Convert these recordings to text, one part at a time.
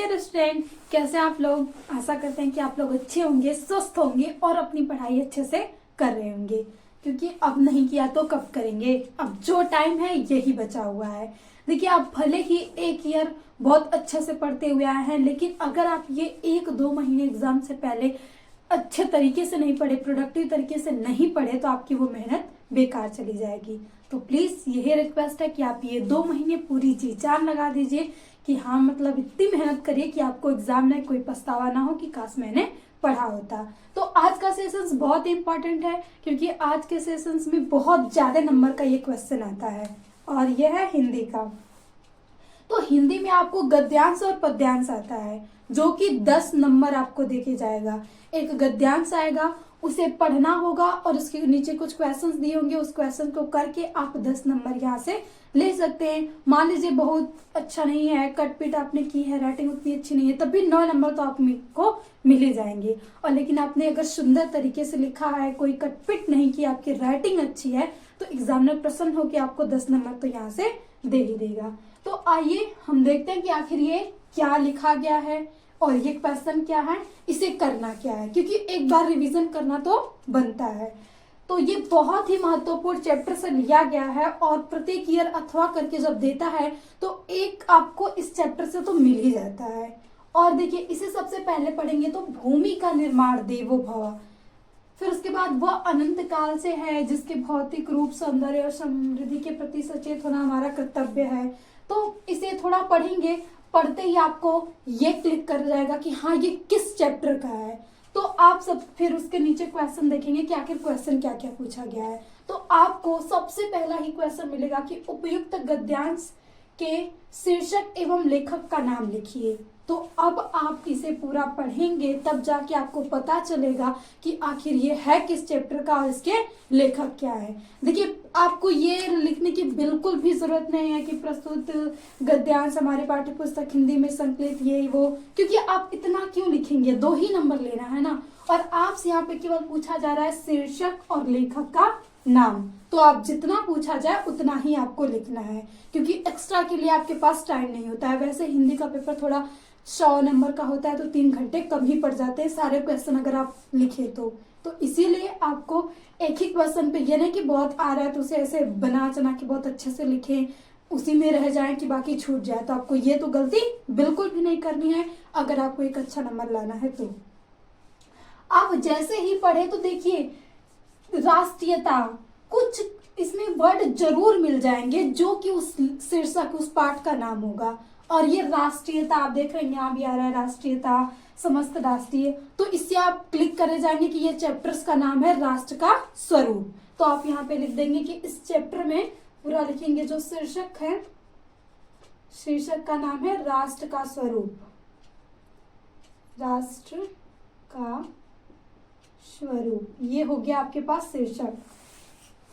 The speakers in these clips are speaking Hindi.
डियर स्टूडेंट, कैसे हैं आप लोग। आशा करते हैं कि आप लोग अच्छे होंगे, स्वस्थ होंगे और अपनी पढ़ाई अच्छे से कर रहे होंगे, क्योंकि अब नहीं किया तो कब करेंगे। अब जो टाइम है यही बचा हुआ है। देखिए, आप भले ही एक ईयर बहुत अच्छे से पढ़ते हुए आए हैं, लेकिन अगर आप ये 1-2 महीने एग्जाम से पहले अच्छे तरीके से नहीं पढ़े, प्रोडक्टिव तरीके से नहीं पढ़े, तो आपकी वो मेहनत बेकार चली जाएगी। तो प्लीज यही रिक्वेस्ट है कि आप ये 2 महीने पूरी जी जान लगा दीजिए कि हाँ, मतलब इतनी मेहनत करिए कि आपको एग्जाम में कोई पछतावा ना हो कि काश मैंने पढ़ा होता। तो आज का सेशंस बहुत इंपॉर्टेंट है, क्योंकि आज के सेशंस में बहुत ज्यादा नंबर का ये क्वेश्चन आता है, और यह है हिंदी का। तो हिंदी में आपको गद्यांश और पद्यांश आता है, जो कि 10 नंबर आपको देके जाएगा। एक गद्यांश आएगा, उसे पढ़ना होगा और उसके नीचे कुछ क्वेश्चंस दिए होंगे, उस क्वेश्चन को करके आप 10 नंबर यहाँ से ले सकते हैं। मान लीजिए बहुत अच्छा नहीं है, कटपिट आपने की है, राइटिंग उतनी अच्छी नहीं है, तब भी 9 नंबर तो आपको मिल ही जाएंगे। और लेकिन आपने अगर सुंदर तरीके से लिखा है, कोई कटपिट नहीं की, आपकी राइटिंग अच्छी है, तो एग्जामिनर प्रसन्न होकर आपको 10 नंबर तो यहाँ से दे ही देगा। तो आइए हम देखते हैं कि आखिर ये क्या लिखा गया है और ये क्वेश्चन क्या है, इसे करना क्या है, क्योंकि एक बार रिवीजन करना तो बनता है। तो ये बहुत ही महत्वपूर्ण चैप्टर से लिया गया है, और प्रत्येक ईयर अथवा करके जब देता है तो एक आपको इस चैप्टर से तो मिल ही जाता है। और देखिए, इसे सबसे पहले पढ़ेंगे तो भूमि का निर्माण देवो भव, फिर उसके बाद वह अनंत काल से है जिसके भौतिक रूप, सौंदर्य और समृद्धि के प्रति सचेत होना हमारा कर्तव्य है। तो इसे थोड़ा पढ़ेंगे, पढ़ते ही आपको ये क्लिक कर जाएगा कि हाँ, ये किस चैप्टर का है। तो आप सब फिर उसके नीचे क्वेश्चन देखेंगे कि आखिर क्वेश्चन क्या क्या पूछा गया है। तो आपको सबसे पहला ही क्वेश्चन मिलेगा कि उपयुक्त गद्यांश के शीर्षक एवं लेखक का नाम लिखिए। तो अब आप इसे पूरा पढ़ेंगे, तब जाके आपको पता चलेगा कि आखिर ये है किस चैप्टर का और इसके लेखक क्या है। देखिए, आपको ये लिखने की बिल्कुल भी जरूरत नहीं है कि प्रस्तुत गद्यांश हमारे पाठ्य पुस्तक हिंदी में संकलित ये वो, क्योंकि आप इतना क्यों लिखेंगे, 2 ही नंबर लेना है ना। और आपसे यहाँ पे केवल पूछा जा रहा है शीर्षक और लेखक का नाम, तो आप जितना पूछा जाए उतना ही आपको लिखना है, क्योंकि एक्स्ट्रा के लिए आपके पास टाइम नहीं होता है। वैसे हिंदी का पेपर थोड़ा 100 नंबर का होता है, तो 3 घंटे कम ही पड़ जाते हैं सारे क्वेश्चन अगर आप लिखे तो इसीलिए आपको एक ही क्वेश्चन पे, ये नहीं कि बहुत आ रहा है तो उसे ऐसे बना चना के बहुत अच्छे से लिखें, उसी में रह जाए कि बाकी छूट जाए। तो आपको ये तो गलती बिल्कुल भी नहीं करनी है अगर आपको एक अच्छा नंबर लाना है। तो आप जैसे ही पढ़े तो देखिए, राष्ट्रीयता, कुछ इसमें वर्ड जरूर मिल जाएंगे जो कि उस शीर्षक, उस पाठ का नाम होगा। और ये राष्ट्रीयता आप देख रहे हैं, यहाँ भी आ रहा है राष्ट्रीयता, समस्त राष्ट्रीय। तो इससे आप क्लिक करे जाएंगे कि ये चैप्टर्स का नाम है राष्ट्र का स्वरूप। तो आप यहाँ पे लिख देंगे कि इस चैप्टर में पूरा लिखेंगे, जो शीर्षक है, शीर्षक का नाम है राष्ट्र का स्वरूप, राष्ट्र का स्वरूप। ये हो गया आपके पास शीर्षक।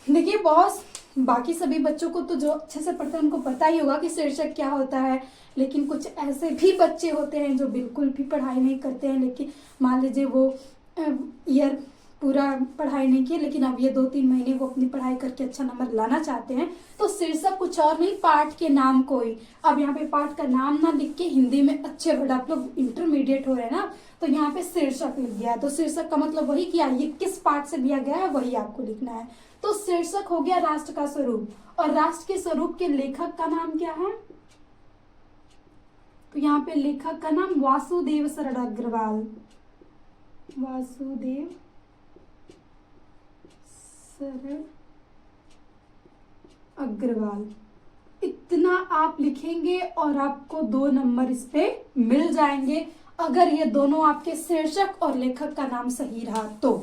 देखिए, बहुत बाकी सभी बच्चों को तो जो अच्छे से पढ़ते हैं उनको पता ही होगा कि शीर्षक क्या होता है, लेकिन कुछ ऐसे भी बच्चे होते हैं जो बिल्कुल भी पढ़ाई नहीं करते हैं। लेकिन मान लीजिए वो ईयर पूरा पढ़ाई नहीं की, लेकिन अब ये 2-3 महीने वो अपनी पढ़ाई करके अच्छा नंबर लाना चाहते हैं, तो शीर्षक कुछ और नहीं, पाठ के नाम को ही। अब यहाँ पे पाठ का नाम ना लिख के हिंदी में अच्छे वर्ड, आप लोग इंटरमीडिएट हो रहे हैं ना, तो यहाँ पे शीर्षक लिख दिया है। तो शीर्षक का मतलब वही किया, ये किस पाठ से लिया गया है वही आपको लिखना है। तो शीर्षक हो गया राष्ट्र का स्वरूप, और राष्ट्र के स्वरूप के लेखक का नाम क्या है, तो यहाँ पे लेखक का नाम वासुदेव शरण अग्रवाल, वासुदेव शरण अग्रवाल। इतना आप लिखेंगे और आपको 2 नंबर इस पे मिल जाएंगे, अगर ये दोनों आपके शीर्षक और लेखक का नाम सही रहा तो।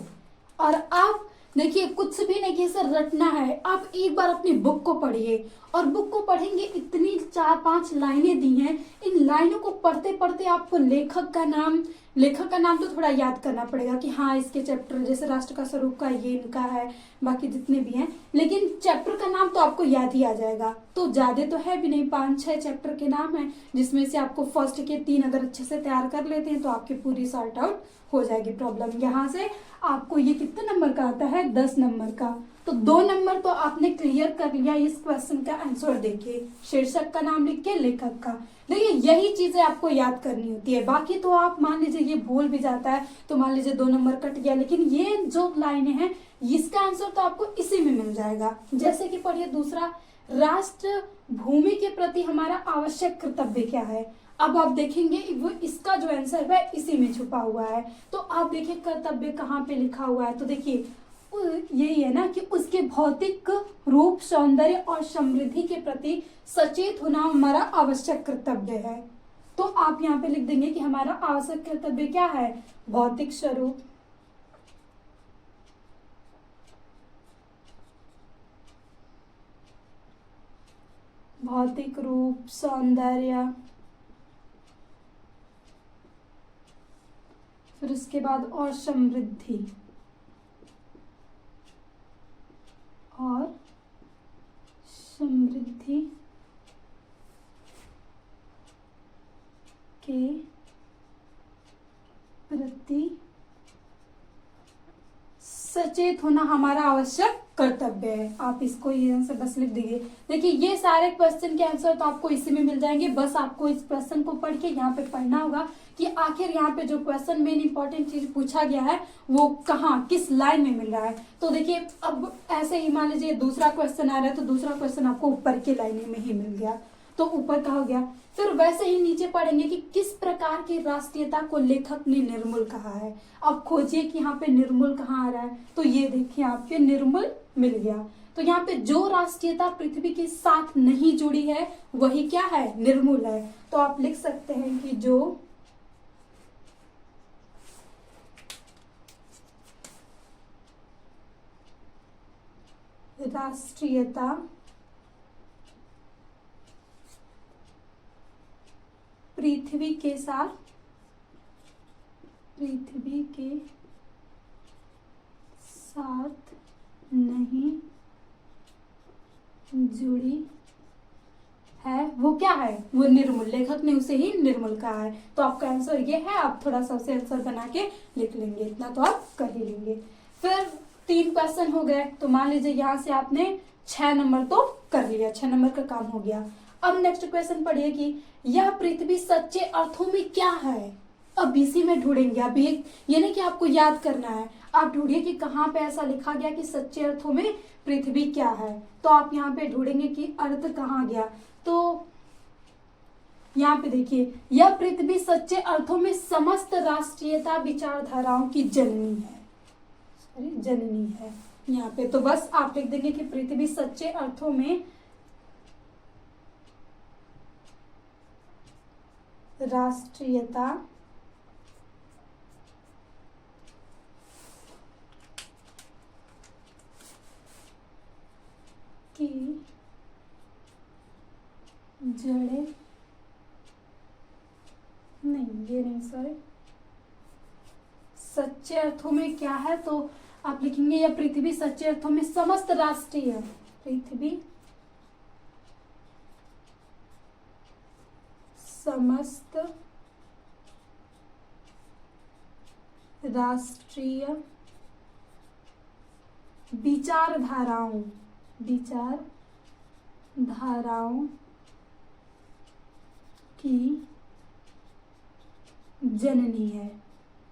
और आप देखिए, कुछ भी नहीं कि इसे रटना है, आप एक बार अपनी बुक को पढ़िए, और बुक को पढ़ेंगे, इतनी 4-5 लाइनें दी हैं, इन लाइनों को पढ़ते पढ़ते आपको लेखक का नाम तो थोड़ा याद करना पड़ेगा कि हाँ, इसके चैप्टर, जैसे राष्ट्र का स्वरूप का ये इनका है, बाकी जितने भी हैं, लेकिन चैप्टर का नाम तो आपको याद ही आ जाएगा। तो ज्यादा तो है भी नहीं, 5-6 चैप्टर के नाम है, जिसमें से आपको फर्स्ट के 3 अगर अच्छे से तैयार कर लेते हैं तो आपकी पूरी सॉर्ट आउट हो जाएगी प्रॉब्लम। यहाँ से आपको ये कितने नंबर का आता है, 10 नंबर का। तो 2 नंबर तो आपने क्लियर कर लिया इस क्वेश्चन का आंसर देखिए, शीर्षक का नाम लिख के लेखक का। देखिए यही चीजें आपको याद करनी होती है, बाकी तो आप मान लीजिए ये भूल भी जाता है तो मान लीजिए 2 नंबर कट गया, लेकिन ये जो लाइनें हैं इसका आंसर तो आपको इसी में मिल जाएगा। जैसे कि पढ़िए दूसरा, राष्ट्र भूमि के प्रति हमारा आवश्यक कर्तव्य क्या है। अब आप देखेंगे वो इसका जो आंसर है इसी में छुपा हुआ है। तो आप देखिए कर्तव्य कहाँ पे लिखा हुआ है, तो देखिए यही है ना कि उसके भौतिक रूप, सौंदर्य और समृद्धि के प्रति सचेत होना हमारा आवश्यक कर्तव्य है। तो आप यहाँ पे लिख देंगे कि हमारा आवश्यक कर्तव्य क्या है, भौतिक स्वरूप, भौतिक रूप, सौंदर्य, फिर उसके बाद और समृद्धि, और समृद्धि के प्रति सचेत होना हमारा आवश्यक कर्तव्य है। आप इसको यहाँ से बस लिख दीजिए। देखिए ये सारे क्वेश्चन के आंसर तो आपको इसी में मिल जाएंगे, बस आपको इस क्वेश्चन को पढ़ के यहाँ पे पढ़ना होगा कि आखिर यहाँ पे जो क्वेश्चन मेन इंपॉर्टेंट चीज पूछा गया है वो कहाँ किस लाइन में मिल रहा है। तो देखिए अब ऐसे ही मान लीजिए दूसरा क्वेश्चन आ रहा है तो दूसरा क्वेश्चन आपको ऊपर के लाइन में ही मिल गया, तो ऊपर का हो गया। फिर वैसे ही नीचे पढ़ेंगे कि किस प्रकार की राष्ट्रीयता को लेखक ने निर्मूल कहा है। अब खोजिए कि यहाँ पे निर्मूल कहाँ आ रहा है, तो ये देखिए आपके निर्मूल मिल गया। तो यहाँ पे जो राष्ट्रीयता पृथ्वी के साथ नहीं जुड़ी है वही क्या है, निर्मूल है। तो आप लिख सकते हैं कि जो राष्ट्रीयता पृथ्वी के साथ नहीं जुड़ी है वो क्या है, वो निर्मूल। लेखक ने उसे ही निर्मूल कहा है। तो आपका आंसर ये है। आप थोड़ा सा उसे आंसर बना के लिख लेंगे, इतना तो आप कर ही लेंगे। फिर 3 क्वेश्चन हो गए, तो मान लीजिए यहाँ से आपने 6 नंबर तो कर लिया, 6 नंबर का काम हो गया। अब नेक्स्ट क्वेश्चन पढ़िए कि यह पृथ्वी सच्चे अर्थों में क्या है। अब इसी में ढूंढेंगे। अब ये नहीं कि आपको याद करना है, आप ढूंढिए कि कहाँ पे ऐसा लिखा गया कि सच्चे अर्थों में पृथ्वी क्या है। तो आप यहाँ पे ढूंढेंगे कि अर्थ कहाँ गया। तो यहाँ पे देखिए, यह पृथ्वी सच्चे अर्थों में समस्त राष्ट्रीयता विचारधाराओं की जननी है, जननी है यहाँ पे। तो बस आप लिख देंगे कि पृथ्वी सच्चे अर्थों में राष्ट्रीयता की जड़ें नहीं, ये नहीं, सॉरी, सच्चे अर्थों में क्या है। तो आप लिखेंगे यह पृथ्वी सच्चे अर्थों में समस्त राष्ट्रीय, पृथ्वी समस्त राष्ट्रीय विचारधाराओं की जननी है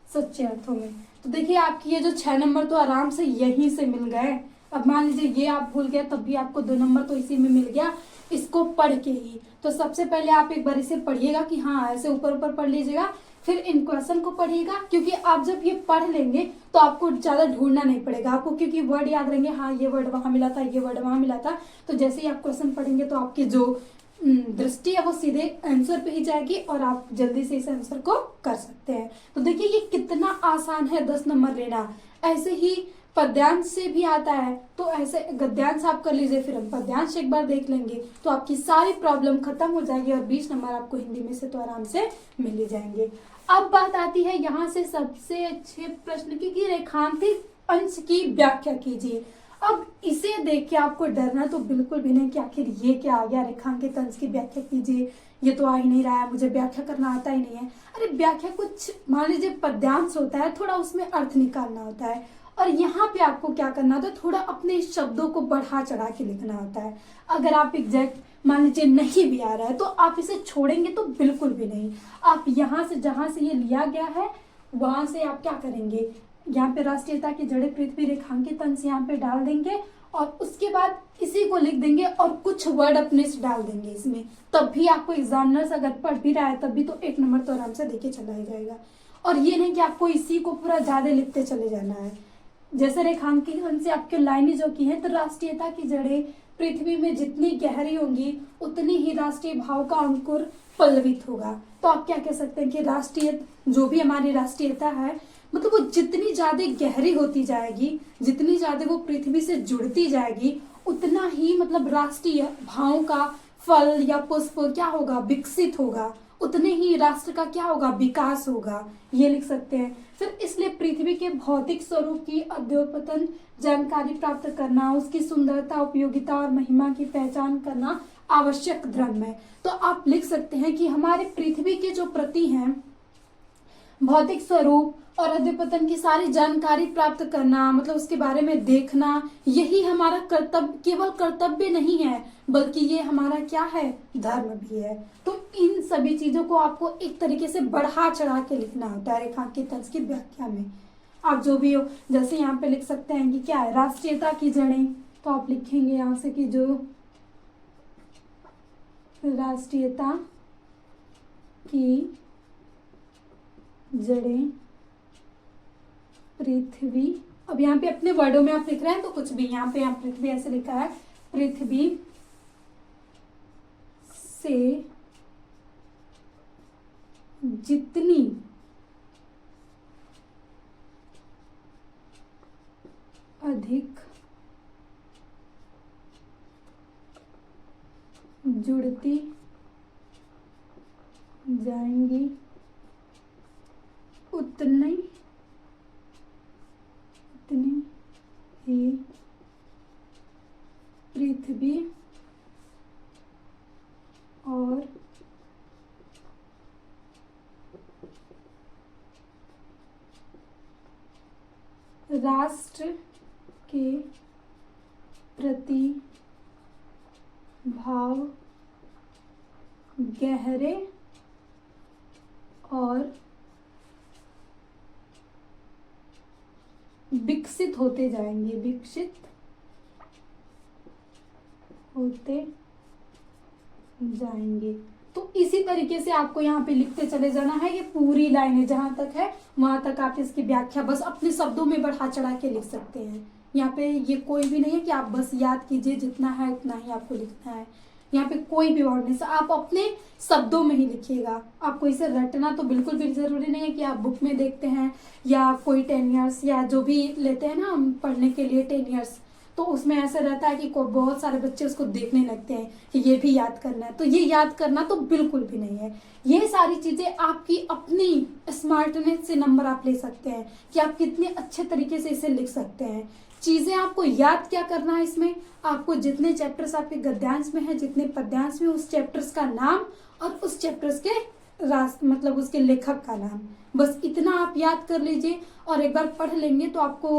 सच्चे अर्थों में। तो देखिए आपकी ये जो 6 नंबर तो आराम से यहीं से मिल गए। अब मान लीजिए ये आप भूल गए तब भी आपको 2 नंबर तो इसी में मिल गया, इसको पढ़ के ही। तो सबसे पहले आप एक बार इसे पढ़िएगा कि हाँ, ऐसे ऊपर ऊपर पढ़ लीजिएगा, फिर इन क्वेश्चन को पढ़िएगा, क्योंकि आप जब ये पढ़ लेंगे तो आपको ज्यादा ढूंढना नहीं पड़ेगा आपको, क्योंकि वर्ड याद रहेंगे। हाँ, ये वर्ड वहां मिला था, ये वर्ड वहां मिला था। तो जैसे ही आप क्वेश्चन पढ़ेंगे तो आपकी जो दृष्टि है वो सीधे आंसर पे ही जाएगी और आप जल्दी से इस आंसर को कर सकते हैं। तो देखिए ये कितना आसान है 10 नंबर लेना। ऐसे ही पद्यांश से भी आता है, तो ऐसे गद्यांश आप कर लीजिए, फिर हम पद्यांश एक बार देख लेंगे तो आपकी सारी प्रॉब्लम खत्म हो जाएगी और 20 नंबर आपको हिंदी में से तो आराम से मिल ही जाएंगे। अब बात आती है यहाँ से सबसे अच्छे प्रश्न की कि रेखांकित अंश की व्याख्या कीजिए। अब इसे देख के आपको डरना तो बिल्कुल भी नहीं कि आखिर ये क्या आ गया, रेखांकित अंश की व्याख्या कीजिए, ये तो आ ही नहीं रहा है, मुझे व्याख्या करना आता ही नहीं है। अरे व्याख्या कुछ मान लीजिए पद्यांश होता है, थोड़ा उसमें अर्थ निकालना होता है, और यहाँ पे आपको क्या करना होता है, थोड़ा अपने शब्दों को बढ़ा चढ़ा के लिखना होता है। अगर आप एग्जैक्ट मान लीजिए नहीं भी आ रहा है तो आप इसे छोड़ेंगे तो बिल्कुल भी नहीं। आप यहाँ से जहां से ये लिया गया है वहां से आप क्या करेंगे, यहाँ पे राष्ट्रीयता की जड़ें पृथ्वी रेखांकित अंश यहाँ पे डाल देंगे और उसके बाद इसी को लिख देंगे और कुछ वर्ड अपने से डाल देंगे इसमें। तब भी आपको एग्जामिनर्स अगर पढ़ भी रहा है तब भी तो 1 नंबर तो आराम से देके चला ही जाएगा। और ये नहीं कि आपको इसी को पूरा ज्यादा लिखते चले जाना है। जैसे रेखांकित अंश से आपके लाइनें जो की है, तो राष्ट्रीयता की जड़ें पृथ्वी में जितनी गहरी होंगी उतनी ही राष्ट्रीय भाव का अंकुर पल्लवित होगा। तो आप क्या कह सकते हैं कि राष्ट्रीय जो भी हमारी राष्ट्रीयता है, मतलब वो जितनी ज्यादा गहरी होती जाएगी, जितनी ज्यादा वो पृथ्वी से जुड़ती जाएगी, उतना ही मतलब राष्ट्रीय भाव का फल या पुष्प क्या होगा, विकसित होगा, उतने ही राष्ट्र का क्या होगा, विकास होगा। ये लिख सकते हैं। फिर इसलिए पृथ्वी के भौतिक स्वरूप की अद्यतन जानकारी प्राप्त करना, उसकी सुंदरता, उपयोगिता और महिमा की पहचान करना आवश्यक धर्म है। तो आप लिख सकते हैं कि हमारे पृथ्वी के जो प्रति हैं भौतिक स्वरूप और अद्यतन की सारी जानकारी प्राप्त करना, मतलब उसके बारे में देखना, यही हमारा कर्तव्य, केवल कर्तव्य नहीं है बल्कि ये हमारा क्या है, धर्म भी है। तो इन सभी चीजों को आपको एक तरीके से बढ़ा चढ़ा के लिखना होता है रेखांकित अंश की व्याख्या में। आप जो भी हो, जैसे यहाँ पे लिख सकते हैं कि क्या है, राष्ट्रीयता की जड़ें, तो आप लिखेंगे यहाँ से कि जो राष्ट्रीयता की जड़ें पृथ्वी, अब यहाँ पे अपने वर्डों में आप लिख रहे हैं तो कुछ भी, यहाँ पे आप पृथ्वी ऐसे लिखा है, पृथ्वी से जितनी अधिक जुड़ती जाएंगी उतनी ही पृथ्वी और राष्ट्र के प्रति भाव गहरे और विकसित होते जाएंगे, विकसित होते जाएंगे। तो इसी तरीके से आपको यहाँ पे लिखते चले जाना है। ये पूरी लाइनें जहां तक है वहां तक आप इसकी व्याख्या बस अपने शब्दों में बढ़ा चढ़ा के लिख सकते हैं। यहाँ पे ये कोई भी नहीं है कि आप बस याद कीजिए, जितना है उतना ही आपको लिखना है। यहाँ पे कोई भी वर्ड नहीं, आप अपने शब्दों में ही लिखिएगा। आपको इसे रटना तो बिल्कुल भी जरूरी नहीं है कि आप बुक में देखते हैं या कोई 10 ईयर्स या जो भी लेते हैं ना हम पढ़ने के लिए 10 ईयर्स, तो उसमें ऐसा रहता है कि बहुत सारे बच्चे उसको देखने लगते हैं कि ये भी याद करना है। तो ये याद करना तो बिल्कुल भी नहीं है। ये सारी चीजें आपकी अपनी स्मार्टनेस से नंबर आप ले सकते हैं कि आप कितने अच्छे तरीके से इसे लिख सकते हैं। चीजें आपको याद क्या करना है, इसमें आपको जितने चैप्टर्स आपके गद्यांश में है, जितने पद्यांश में, उस चैप्टर्स का नाम और उस चैप्टर्स के मतलब उसके लेखक का नाम, बस इतना आप याद कर लीजिए और एक बार पढ़ लेंगे तो आपको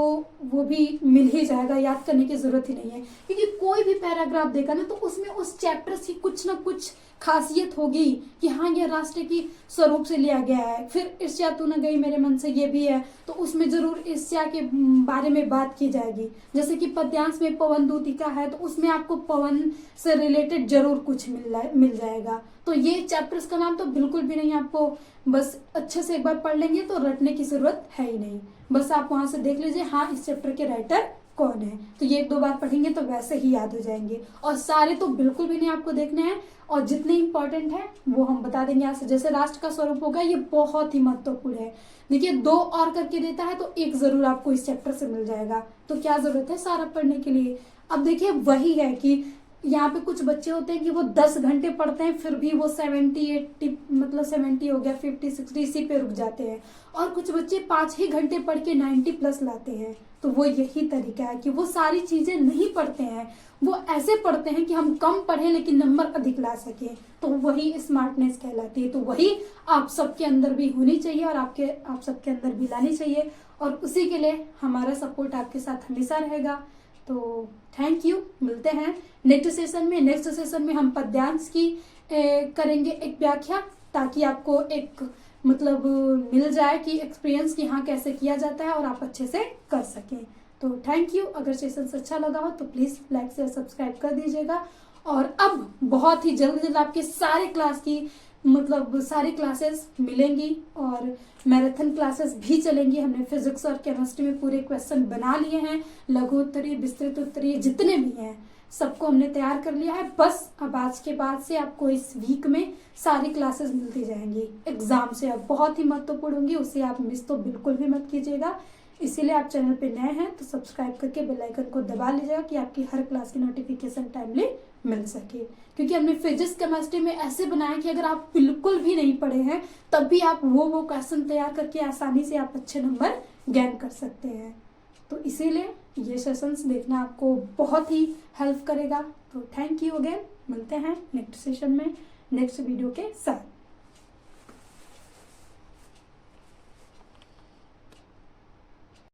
वो भी मिल ही जाएगा, याद करने की जरूरत ही नहीं है। क्योंकि कोई भी पैराग्राफ देखा ना तो उसमें उस चैप्टर की कुछ ना कुछ खासियत होगी कि हाँ ये राष्ट्र की स्वरूप से लिया गया है। फिर ईर्ष्या तू न गई मेरे मन से, ये भी है तो उसमें जरूर ईर्ष्या के बारे में बात की जाएगी। जैसे कि पद्यांश में पवन दूतिका है तो उसमें आपको पवन से रिलेटेड जरूर कुछ मिल जाएगा। तो ये चैप्टर्स का नाम तो बिल्कुल भी नहीं, आपको बस अच्छे से एक बार पढ़ लेंगे तो रटने की जरूरत है ही नहीं। बस आप वहां से देख लीजिए हाँ इस चैप्टर के राइटर कौन है, तो ये 1-2 बार पढ़ेंगे तो वैसे ही याद हो जाएंगे। और सारे तो बिल्कुल भी नहीं आपको देखने हैं, और जितने इंपॉर्टेंट है वो हम बता देंगे यहाँ से। जैसे राष्ट्र का स्वरूप होगा ये बहुत ही महत्वपूर्ण है। देखिए 2 और करके देता है तो 1 जरूर आपको इस चैप्टर से मिल जाएगा। तो क्या जरूरत है सारा पढ़ने के लिए। अब देखिए वही है कि यहाँ पे कुछ बच्चे होते हैं कि वो 10 घंटे पढ़ते हैं फिर भी वो 70-80 मतलब 70 हो गया 50-60 इसी पे रुक जाते हैं, और कुछ बच्चे 5 ही घंटे पढ़ के 90+ लाते हैं। तो वो यही तरीका है कि वो सारी चीजें नहीं पढ़ते हैं, वो ऐसे पढ़ते हैं कि हम कम पढ़े लेकिन नंबर अधिक ला सके। तो वही स्मार्टनेस कहलाती है। तो वही आप सबके अंदर भी होनी चाहिए और आप सबके अंदर भी लानी चाहिए। और उसी के लिए हमारा सपोर्ट आपके साथ हमेशा रहेगा। तो थैंक यू, मिलते हैं नेक्स्ट सेशन में। नेक्स्ट सेशन में हम पद्यांश की करेंगे एक व्याख्या, ताकि आपको एक मतलब मिल जाए कि एक्सपीरियंस कि हाँ कैसे किया जाता है और आप अच्छे से कर सकें। तो थैंक यू। अगर सेशन अच्छा लगा हो तो प्लीज़ लाइक शेयर सब्सक्राइब कर दीजिएगा। और अब बहुत ही जल्द आपके सारे क्लास की मतलब सारी क्लासेस मिलेंगी और मैराथन क्लासेस भी चलेंगी। हमने फिजिक्स और केमिस्ट्री में पूरे क्वेश्चन बना लिए हैं, लघु उत्तरीय, विस्तृत उत्तरीय जितने भी हैं सबको हमने तैयार कर लिया है। बस अब आज के बाद से आपको इस वीक में सारी क्लासेस मिलती जाएंगी। एग्जाम से अब बहुत ही महत्वपूर्ण होंगी, उसे आप मिस तो बिल्कुल भी मत कीजिएगा। इसीलिए आप चैनल पे नए हैं तो सब्सक्राइब करके बेल आइकन को दबा लीजिएगा कि आपकी हर क्लास की नोटिफिकेशन टाइमली मिल सके। क्योंकि हमने फिजिक्स केमिस्ट्री में ऐसे बनाया कि अगर आप बिल्कुल भी नहीं पढ़े हैं तब भी आप वो क्वेश्चन तैयार करके आसानी से आप अच्छे नंबर गेन कर सकते हैं। तो इसीलिए ये सेशंस देखना आपको बहुत ही हेल्प करेगा। तो थैंक यू अगेन, मिलते हैं नेक्स्ट सेशन में नेक्स्ट वीडियो के साथ।